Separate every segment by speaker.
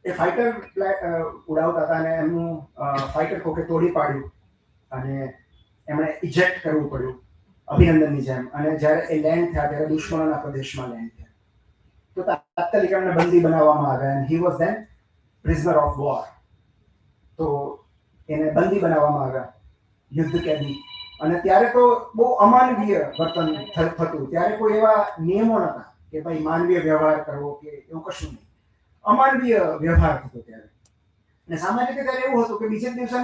Speaker 1: એ fighter ઉડાવતા હતા અને એમનું ફાઇટર કોકે તોડી પાડ્યું અને એમણે ઇજેક્ટ કરવું પડ્યું અભિનંદનની જેમ. અને જ્યારે એ લેન્ડ થયા ત્યારે દુશ્મનોના પ્રદેશમાં લેન્ડ થયા, તો તાત્કાલિક એમને બંદી બનાવવામાં આવ્યા. And he was then prisoner of war. તો એને બંદી બનાવવામાં આવ્યા, યુદ્ધ કેદી. અને ત્યારે તો બહુ અમાનવીય વર્તન થતું. ત્યારે કોઈ એવા નિયમો નહોતા કે ભાઈ માનવીય વ્યવહાર કરવો કે એવું કશું નહીં. અમાનવીય વ્યવહાર થતો ત્યારે. અને સામાન્ય રીતે ત્યારે એવું હતું કે બીજે દિવસે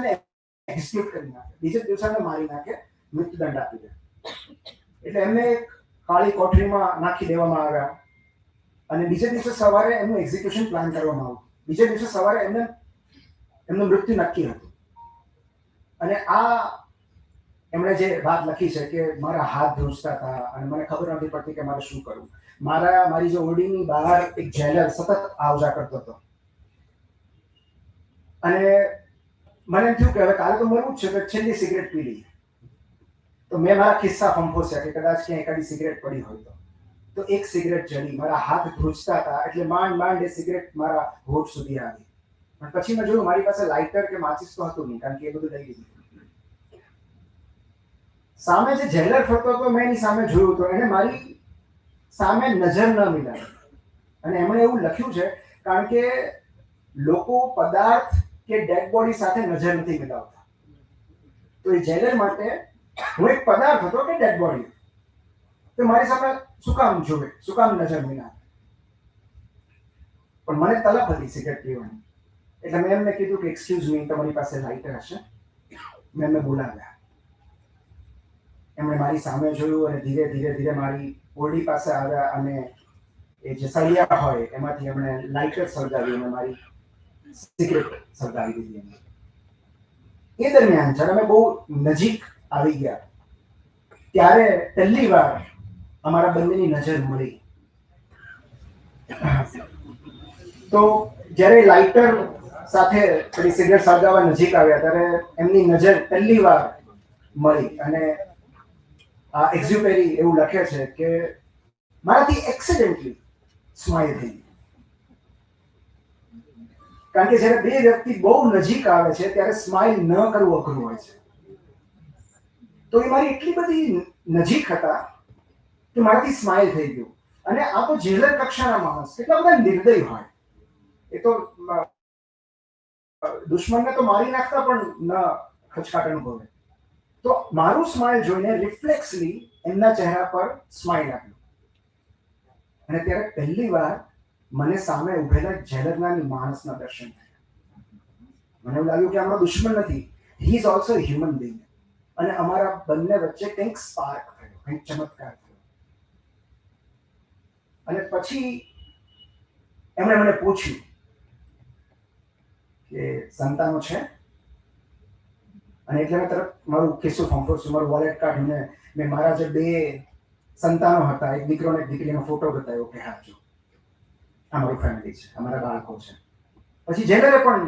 Speaker 1: એક્ઝિક્યુટ કરી નાખે, બીજે દિવસે મારી નાખે, મૃત્યુદંડ આપી દે. એટલે એમને એક કાળી કોઠરીમાં નાખી દેવામાં આવ્યા અને બીજે દિવસે સવારે એમનું એક્ઝિક્યુશન પ્લાન કરવામાં આવ્યું. બીજે દિવસે સવારે એમનું મૃત્યુ નક્કી હતું. અને આ એમણે જે વાત લખી છે કે મારા હાથ ધ્રુજતા હતા અને મને ખબર નથી પડતી કે મારે શું કરવું. મારી જે ઓરડીની બહાર એક જેલર સતત આવજા કરતો હતો અને મને એમ થયું કે હવે કાલે તો મરવું જ છે, તો છેલ્લી સિગરેટ પી લઈએ. તો મેં મારા ખિસ્સા ફંફોસ્યા કે કદાચ ક્યાંય એકાદી સિગરેટ પડી હોય તો એક સિગરેટ જડી. મારા હાથ ધ્રુજતા હતા એટલે માંડ એ સિગરેટ મારા હોઠ સુધી આવી. પણ પછી મેં જોયું મારી પાસે લાઇટર કે માચિસ તો હતું નહીં, કારણ કે એ બધું લઈ લીધું. સામે જે જેલર ફરતો હતો મેં એની સામે જોયું તો એને મારી સામે નજર ન મિલાવી. અને એમણે એવું લખ્યું છે કારણ કે લોકો પદાર્થ કે ડેડ બોડી સાથે નજર નથી મિલાવતા. તો એ જેલર માટે હું એક પદાર્થ હતો કે ડેડ બોડી, તો મારી સામે શું કામ જોવે, શું કામ નજર મિલાવે. પણ મને તલબ હતી સિગરેટ પીવાની. એટલે મેં એમને કીધું કે એક્સક્યુઝ મી, તમારી પાસે લાઇટર હશે? મેં એમને બોલાવ્યા. એમણે મારી સામે જોયું અને ધીરે ધીરે મારી ઓરડી પાસે આવ્યા અને એ જે સળિયા હોય એમાંથી એમણે લાઇટર સળગાવી અને મારી સિગરેટ સળગાવી દીધી એમને. એ દરમિયાન જ્યારે અમે બહુ નજીક આવી ગયા ત્યારે પહેલી વાર અમારા બંનેની નજર મળી. તો જ્યારે લાઇટર સાથે પેલી સિગરેટ સળગાવવા નજીક આવ્યા ત્યારે એમની નજર પહેલી વાર મળી. અને આ એક્ઝ્યુપેરી એવું લખે છે કે મારાથી એક્સિડેન્ટલી સ્માઇલ થઈ. કારણ કે જ્યારે બે વ્યક્તિ બહુ નજીક આવે છે ત્યારે સ્માઇલ ન કરવું અઘરું હોય છે. તો એ મારી એટલી બધી નજીક હતા કે મારાથી સ્માઇલ થઈ ગયું. અને આ તો જેલર કક્ષાના માણસ કેટલા બધા નિર્દય હોય. એ તો દુશ્મનને તો મારી નાખતા પણ ન ખચકાટ અનુભવે. તો મારું સ્માઇલ જોઈને રિફ્લેક્સલી એમના ચહેરા પર સ્માઇલ આપ્યું. અને ત્યારે પહેલી વાર મને સામે ઉભેલા જેલરના માણસના દર્શન થયા. મને એવું લાગ્યું કે અમારો દુશ્મન નથી, he is also human being. અને અમારા બંને વચ્ચે કંઈક સ્પાર્ક થયો, કંઈક ચમત્કાર થયો. અને પછી એમણે મને પૂછ્યું કે સંતાનો છે? અને એટલે મેં તરત મારું ખિસ્સું ફંફોસ્યું, મારું વોલેટ કાઢીને મેં મારા જે બે સંતાનો હતા, એક દીકરો અને એક દીકરીનો ફોટો બતાવ્યો કે હા જો આ મારું ફેમિલી છે, અમારા બાળકો છે. પછી જેલરે પણ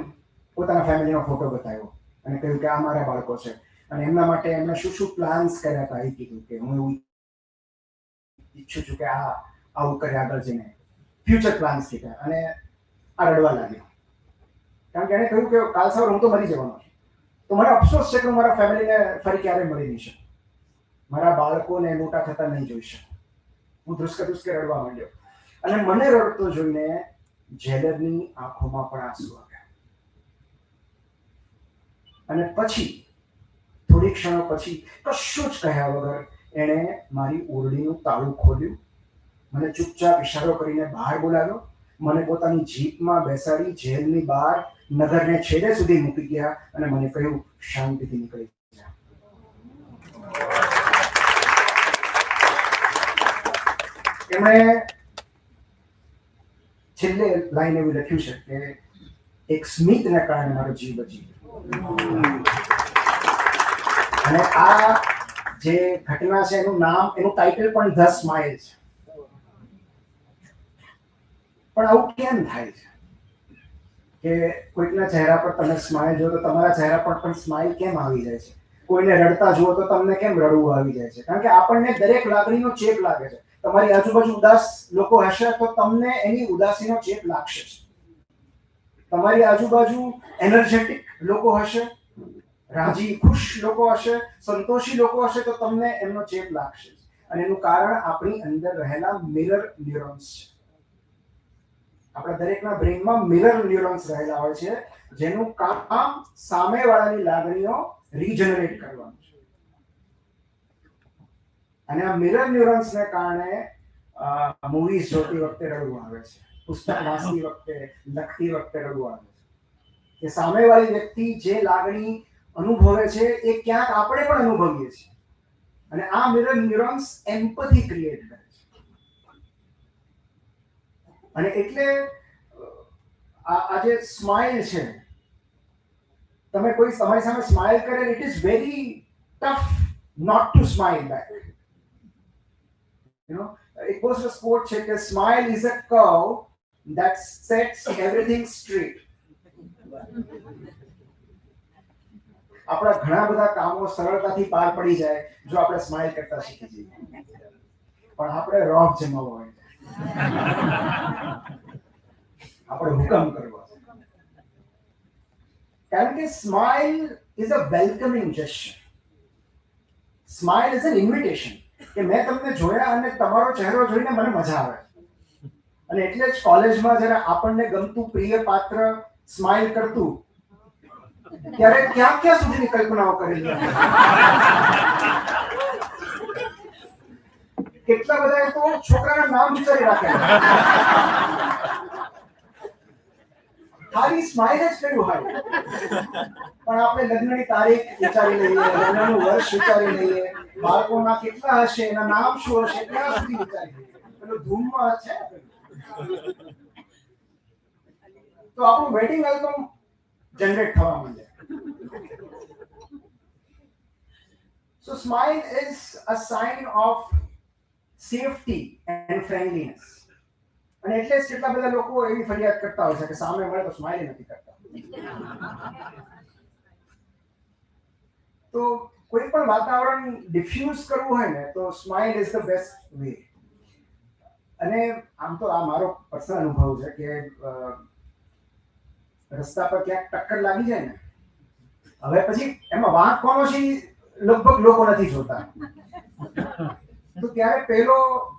Speaker 1: પોતાના ફેમિલીનો ફોટો બતાવ્યો અને કહ્યું કે આ મારા બાળકો છે. અને એમના માટે એમણે શું શું પ્લાન્સ કર્યા હતા એ કીધું કે હું એવું ઈચ્છું છું કે આવું કરે આગળ જઈને, ફ્યુચર પ્લાન્સ કીધા. અને આ રડવા લાગ્યો કારણ કે એણે કહ્યું કે કાલ સવારે હું તો મરી જવાનો છું. તો મને અફસોસ છે કે હું મારા ફેમિલીને ફરી ક્યારેય મળી નહીં શકું, મારા બાળકોને મોટા થતા નહીં જોઈ શકું. હું ધ્રુસકે રડવા માંડ્યો. અને મને રડતો જોઈને જેલરની આંખોમાં પણ આંસુ આવ્યા. અને પછી થોડી ક્ષણો પછી કશું જ કહ્યા વગર એણે મારી ઓરડીનું તાળું ખોલ્યું, મને ચૂપચાપ ઇશારો કરીને બહાર બોલાવ્યો, મને પોતાની જીપમાં બેસાડી જેલની બહાર નગરને છેડે સુધી મૂકી ગયા અને મને કહ્યું શાંતિથી નીકળી જા. એમણે છેલ્લે લાઈન એવું લખ્યું છે કે એક સ્મિતને કારણે મારો જીવ બચી ગયો. અને આ જે ઘટના છે એનું ટાઇટલ પણ ધ સ્માઇલ છે. પણ આવું કેમ થાય છે કે કોઈકના ચહેરા પર તમે સ્માઇલ જો તો તમારા ચહેરા પર પણ સ્માઇલ કેમ આવી જાય છે? કોઈને રડતા જુઓ તો તમને કેમ રડવું આવી જાય છે? કારણ કે આપણને દરેક લાગણીનો ચેપ લાગે છે. તમારી આજુબાજુ ઉદાસ લોકો હશે તો તમને એની ઉદાસીનો ચેપ લાગશે. તમારી આજુબાજુ એનર્જેટિક લોકો હશે, રાજી ખુશ લોકો હશે, સંતોષી લોકો હશે, તો તમને એમનો ચેપ લાગશે. અને એનું કારણ આપણી અંદર રહેલા મિરર ન્યુરોન્સ છે. આપણા દરેકના બ્રેઇનમાં મિરર ન્યુરોન્સ રહેલા હોય છે, જેનું કામ સામેવાળાની લાગણીઓ રીજનરેટ કરવાનું છે. અને આ મિરર ન્યુરોન્સને કારણે મૂવીઝ જોતી વખતે રડવું આવે છે, પુસ્તક વાંચતી વખતે, લખતી વખતે રડવું આવે છે. કે સામેવાળી વ્યક્તિ જે લાગણી અનુભવે છે એ ક્યાંક આપણે પણ અનુભવીએ છીએ. અને આ મિરર ન્યુરોન્સ એમ્પથી ક્રિએટ કરે છે. અને એટલે આ જે સ્માઇલ છે, તમે કોઈ તમારી સામે સ્માઇલ કરે, it is very tough not to smile back. You know, it was a quote છે કે smile is a curve that sets everything straight. આપણા ઘણા બધા કામો સરળતાથી પાર પડી જાય જો આપણે સ્માઇલ કરતા શીખી જઈએ. પણ આપણે રોબ જમાવવો હોય, આપણે હુકમ કરવો. કારણ કે smile is a welcoming gesture. Smile is an invitation. કે મેં તમને જોયા અને તમારો ચહેરો જોઈને મને મજા આવે. અને એટલે જ કોલેજમાં જ્યારે આપણને ગમતું પ્રિય પાત્ર સ્માઇલ કરતું, ત્યારે ક્યાં ક્યાં સુધીની કલ્પનાઓ કરેલી. કેટલા બધા તો છોકરાના નામ વિચારી રાખે, ખાલી સ્માઇલ જ કર્યું હોય. પણ આપણે લગ્નની તારીખ વિચારી લઈએ, લગ્નનું વર્ષ વિચારી લઈએ, બાળકોના કેટલા હશે, એના નામ શું હશે, ત્યાં સુધી વિચારી લઈએ. પેલું ધૂમમાં છે. તો આપણું વેડિંગ આલ્બમ જનરેટ થવા માંડે. So smile is a sign of safety and friendliness. અને એટલે જ કેટલા બધા લોકો એવી ફરિયાદ કરતા હોય છે કે સામે મળે તો સ્માઇલ નથી કરતા. તો કોઈ પણ વાતાવરણ ડિફ્યુઝ કરવું હોય ને તો smile is the best way. અને આમ તો આ મારો પર્સનલ અનુભવ છે કે રસ્તા પર ક્યાંક ટક્કર લાગી જાય ને, હવે પછી એમાં વાંક કોનો છે લગભગ લોકો નથી જોતા. તો ત્યારે પેલો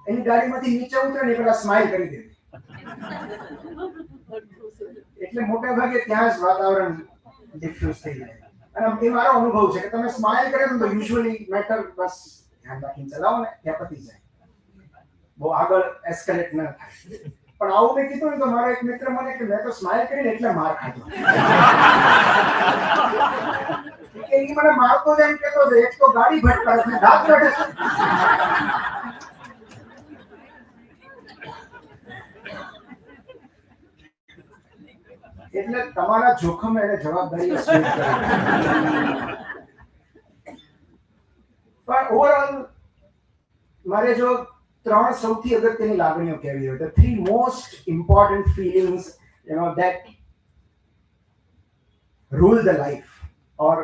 Speaker 1: એની ગાડીમાંથી નીચે ઉતરે ને પેલા સ્માઇલ કરી દે. એટલે મોટા ભાગે ત્યાં જ વાતાવરણ ડિફ્યુઝ થઈ જાય. અને એ મારો અનુભવ છે કે તમે સ્માઇલ કરે તો યુઝ્યુઅલી મેટર બસ ધ્યાન રાખીને ચલાવો ને ત્યાં પતી જાય, બહુ આગળ એસ્કેલેટ ન થાય. પણ આવું મેં કીધું ને તો મારો એક મિત્ર મને કે મેં તો સ્માઇલ કરીને એટલે માર ખાધો. કે એ મને મારતો જાય કેતો છે, એક તો ગાડી ભટકાડે છે, દાંત કાઢે. એટલે તમારા જોખમ એને જવાબદારી સ્વીકાર કરવી. પણ ઓવરઓલ મારે જો 3 સૌથી અગત્યની લાગણીઓ કહેવી હોય તો 3 most important feelings that rule the life. ઓર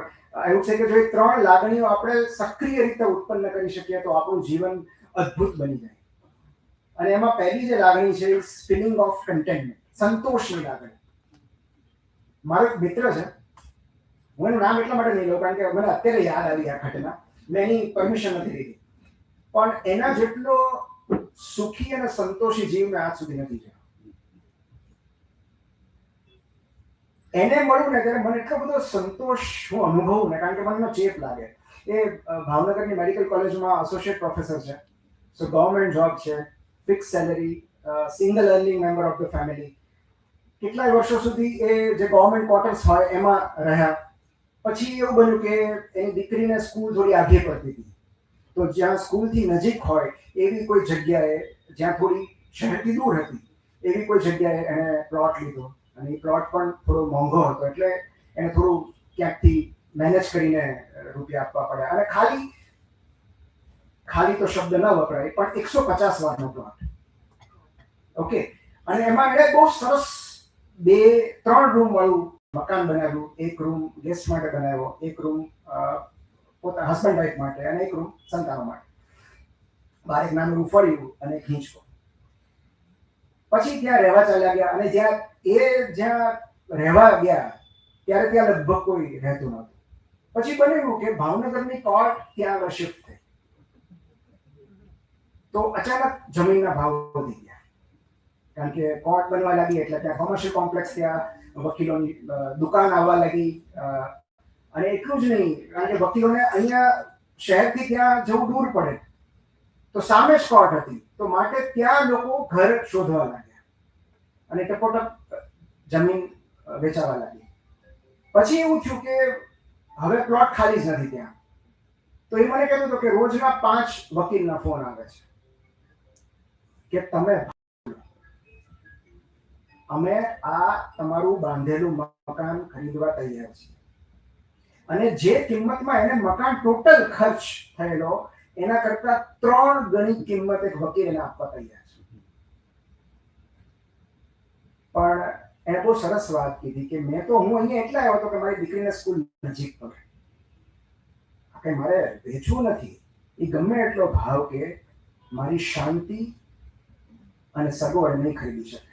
Speaker 1: એવું છે કે જો એ 3 લાગણીઓ આપણે સક્રિય રીતે ઉત્પન્ન કરી શકીએ તો આપણું જીવન અદ્ભુત બની જાય. અને એમાં પહેલી જે લાગણી છે ઇઝ ફીલિંગ ઓફ કન્ટેન્ટમેન્ટ, સંતોષની લાગણી. મારો એક મિત્ર છે, હું એનું નામ એટલા માટે નહીં લઉં કારણ કે મને અત્યારે યાદ આવી આ ઘટના, મેં એની પરમિશન નથી લીધી. પણ એના જેટલો સુખી અને સંતોષી જીવ મેં આજ સુધી નથી જોયો. એને મળ્યું ને ત્યારે મને એટલો બધો સંતોષ હું અનુભવું ને, કારણ કે મને ચેપ લાગે. એ ભાવનગરની મેડિકલ કોલેજમાં એસોસિએટ પ્રોફેસર છે, સો ગવર્મેન્ટ જોબ છે, fix salary, single earning member of the family. કેટલાય વર્ષો સુધી એ જે ગવર્મેન્ટ ક્વાર્ટર્સ હોય એમાં રહ્યા. પછી એવું બન્યું કે એની દીકરીને સ્કૂલ થોડી આઘી પડતી હતી, તો જ્યાં સ્કૂલથી નજીક હોય એવી કોઈ જગ્યાએ, જ્યાં થોડી શહેરથી દૂર હતી એવી કોઈ જગ્યાએ એણે પ્લોટ લીધો. અને એ પ્લોટ પણ થોડો મોંઘો હતો, એટલે એને થોડું ક્યાંકથી મેનેજ કરીને રૂપિયા આપવા પડ્યા. અને ખાલી તો શબ્દ ન વપરાય, પણ 150 વારનો પ્લોટ. ઓકે. અને એમાં એણે બહુ સરસ 2-3 રૂમ વાળું મકાન બનાવ્યું. એક રૂમ ગેસ્ટ માટે બનાવ્યો, એક રૂમ પોતાના હસબન્ડ વાઈફ માટે, અને એક રૂમ સંતાનો માટે. બહાર એક નાનું ફળિયું અને એક હિંચકો. પછી ત્યાં રહેવા ચાલ્યા ગયા. અને જ્યાં રહેવા ગયા ત્યારે ત્યાં લગભગ કોઈ રહેતું નહોતું. પછી બન્યું કે ભાવનગરની કોર્ટ ત્યાં આગળ શિફ્ટ થઈ, તો અચાનક જમીનના ભાવ વધી ગયા, કારણ કે કોર્ટ બનવા લાગી એટલે ત્યાં કોમર્શિયલ કોમ્પ્લેક્સ, ત્યાં વકીલોની દુકાન આવવા લાગી. અને એટલું જ નહીં, કારણ કે વકીલોને અહીંયા શહેરથી ત્યાં જવું દૂર પડે, તો સામે જ કોર્ટ હતી, તો માટે ત્યાં લોકો ઘર શોધવા લાગ્યા અને ટપોટપ જમીન વેચાવા લાગી. પછી એવું થયું કે હવે પ્લોટ ખાલી જ નથી ત્યાં. તો એ મને કહેતો હતો કે રોજના 5 વકીલના ફોન આવે છે કે તમે અમે આ તમારું બાંધેલું મકાન ખરીદવા તૈયાર છીએ, અને જે કિંમતમાં એને મકાન ટોટલ ખર્ચ થયેલો એના કરતા 3 ગણી કિંમત એક વકીલ એને આપવા તૈયાર છે. પણ એને બહુ સરસ વાત કીધી કે હું અહીંયા એટલા આવ્યો હતો કે મારી દીકરીને સ્કૂલ નજીક પડે, કે મારે વેચવું નથી, એ ગમે એટલો ભાવ કે મારી શાંતિ અને સગવડ નહીં ખરીદી શકે.